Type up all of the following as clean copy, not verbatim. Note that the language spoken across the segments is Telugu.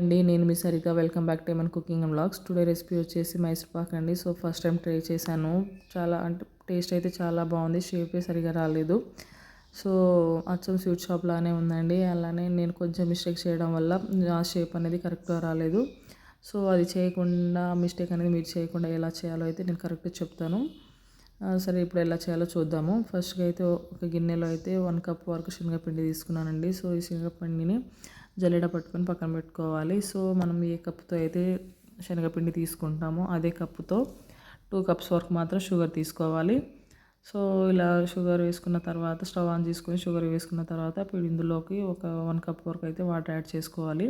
అండి నేను మీ సరిగా వెల్కమ్ బ్యాక్ టు మన cooking and vlogs. Today recipe వచ్చేసి మైసూర్ పాక్ అండి. సో ఫస్ట్ టైం ట్రై చేశాను. చాలా అంటే టేస్ట్ అయితే చాలా బాగుంది. షేపే సరిగా రాలేదు. సో అచ్చం స్వీట్ షాప్ లానే ఉందండి. అలానే నేను కొంచెం మిస్టేక్ చేయడం వల్ల ఆ షేప్ అనేది కరెక్ట్గా రాలేదు. సో అది చేయకుండా మిస్టేక్ అనేది మీరు చేయకుండా ఎలా చేయాలో అయితే నేను కరెక్ట్గా చెప్తాను. సరే ఇప్పుడు ఎలా చేయాలో చూద్దాము. ఫస్ట్గా అయితే ఒక గిన్నెలో అయితే 1 కప్ వరకు శనగపిండి తీసుకున్నానండి. సో ఈ శనగపిండిని జల్లెడ పట్టుకొని పక్కన పెట్టుకోవాలి. సో మనం ఏ కప్తో అయితే శనగపిండి తీసుకుంటామో అదే కప్పుతో 2 కప్స్ వరకు మాత్రం షుగర్ తీసుకోవాలి. సో ఇలా షుగర్ వేసుకున్న తర్వాత స్టవ్ ఆన్ చేసుకొని షుగర్ వేసుకున్న తర్వాత ఇప్పుడు ఇందులోకి ఒక 1 కప్ వరకు అయితే వాటర్ యాడ్ చేసుకోవాలి.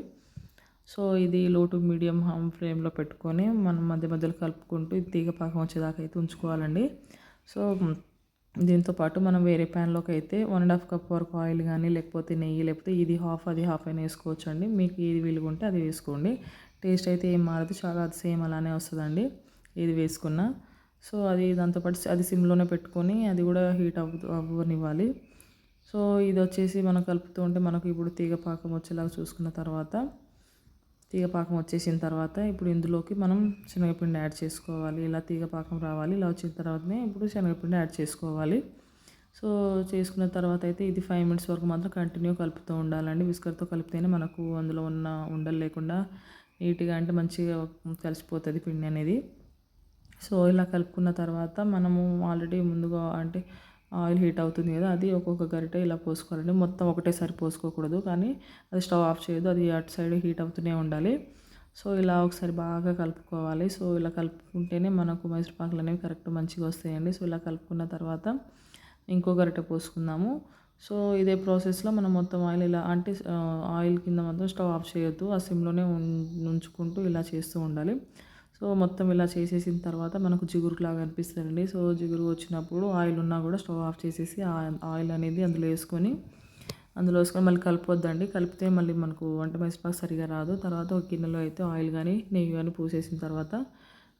సో ఇది లో టు మీడియం ఫ్లేమ్లో పెట్టుకొని మనం మధ్య మధ్యలో కలుపుకుంటూ ఇది తీగ పాకం వచ్చేదాకా అయితే ఉంచుకోవాలండి. సో దీంతో పాటు మనం వేరే ప్యాన్లోకి అయితే 1.5 కప్ వరకు ఆయిల్ కానీ లేకపోతే నెయ్యి లేకపోతే ఇది హాఫ్ అది హాఫ్ అయినా వేసుకోవచ్చు అండి. మీకు ఏది వీలుగా ఉంటే అది వేసుకోండి. టేస్ట్ అయితే ఏం మారదు, చాలా సేమ్ అలానే వస్తుందండి ఏది వేసుకున్నా. సో అది దాంతోపాటు అది సిమ్లోనే పెట్టుకొని అది కూడా హీట్ అవ్వనివ్వాలి. సో ఇది వచ్చేసి మనం కలుపుతూ ఉంటే మనకు ఇప్పుడు తీగ పాకం వచ్చేలాగా చూసుకున్న తర్వాత తీగ పాకం వచ్చేసిన తర్వాత ఇప్పుడు ఇందులోకి మనం శనగపిండి యాడ్ చేసుకోవాలి. ఇలా తీగ పాకం రావాలి. ఇలా వచ్చిన తర్వాతనే ఇప్పుడు శనగపిండి యాడ్ చేసుకోవాలి. సో చేసుకున్న తర్వాత అయితే ఇది 5 మినిట్స్ వరకు మాత్రం కంటిన్యూ కలుపుతూ ఉండాలండి. విస్కర్తో కలిపితేనే మనకు అందులో ఉన్న ఉండలు లేకుండా నీట్గా అంటే మంచిగా కలిసిపోతుంది పిండి అనేది. సో ఇలా కలుపుకున్న తర్వాత మనము ఆల్రెడీ ముందుగా అంటే ఆయిల్ హీట్ అవుతుంది కదా, అది ఒక్కొక్క గరిటె ఇలా పోసుకోవాలండి. మొత్తం ఒకటేసారి పోసుకోకూడదు, కానీ అది స్టవ్ ఆఫ్ చేయదు, అది అటు సైడ్ హీట్ అవుతూనే ఉండాలి. సో ఇలా ఒకసారి బాగా కలుపుకోవాలి. సో ఇలా కలుపుకుంటేనే మనకు మైసూర్ పాకులు అనేవి కరెక్ట్ మంచిగా వస్తాయండి. సో ఇలా కలుపుకున్న తర్వాత ఇంకో గరిటె పోసుకుందాము. సో ఇదే ప్రాసెస్లో మనం మొత్తం ఆయిల్ ఇలా అంటే ఆయిల్ కింద మాత్రం స్టవ్ ఆఫ్ చేయొద్దు, ఆ సిమ్లోనే ఉంచుకుంటూ ఇలా చేస్తూ ఉండాలి. సో మొత్తం ఇలా చేసేసిన తర్వాత మనకు జిగురులాగా అనిపిస్తుందండి. సో జిగురు వచ్చినప్పుడు ఆయిల్ ఉన్నా కూడా స్టవ్ ఆఫ్ చేసేసి ఆయిల్ అనేది అందులో వేసుకొని మళ్ళీ కలపొద్దండి. కలిపితే మళ్ళీ మనకు వంట మైసూర్ సరిగా రాదు. తర్వాత ఒక గిన్నెలో అయితే ఆయిల్ కానీ నెయ్యి కానీ పూసేసిన తర్వాత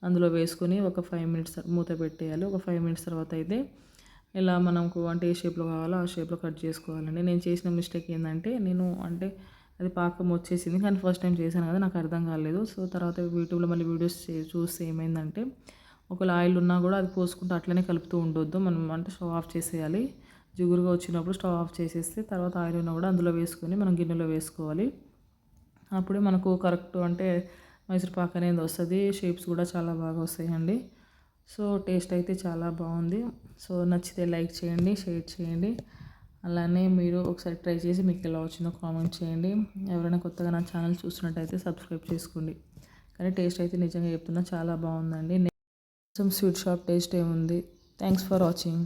అందులో వేసుకొని ఒక 5 మినిట్స్ మూత పెట్టేయాలి. ఒక 5 మినిట్స్ తర్వాత అయితే ఇలా మనకు అంటే ఏ షేప్లో కావాలో ఆ షేప్లో కట్ చేసుకోవాలండి. నేను చేసిన మిస్టేక్ ఏంటంటే నేను అంటే అది పాకం వచ్చేసింది, కానీ ఫస్ట్ టైం చేశాను కదా, నాకు అర్థం కాలేదు. సో తర్వాత యూట్యూబ్లో మళ్ళీ వీడియోస్ చూస్తే ఏమైందంటే ఒకవేళ ఆయిల్ ఉన్నా కూడా అది పోసుకుంటూ అట్లనే కలుపుతూ ఉండొద్దు. మనం అంటే స్టవ్ ఆఫ్ చేసేయాలి. జిగురుగా వచ్చినప్పుడు స్టవ్ ఆఫ్ చేసేస్తే తర్వాత ఆయిల్ ఉన్నా కూడా అందులో వేసుకొని మనం గిన్నెలో వేసుకోవాలి. అప్పుడే మనకు కరెక్ట్ అంటే మైసూర్ పాక్ అనేది వస్తుంది. షేప్స్ కూడా చాలా బాగా వస్తాయండి. సో టేస్ట్ అయితే చాలా బాగుంది. సో నచ్చితే లైక్ చేయండి, షేర్ చేయండి. అలానే మీరు ఒకసారి ట్రై చేసి మీకు ఎలా వచ్చిందో కామెంట్ చేయండి. ఎవరైనా కొత్తగా నా ఛానల్ చూస్తున్నట్టయితే సబ్స్క్రైబ్ చేసుకోండి. కానీ టేస్ట్ అయితే నిజంగా చెప్తున్నా చాలా బాగుందండి. కొంచెం స్వీట్ షాప్ టేస్ట్ ఏముంది. Thanks for watching.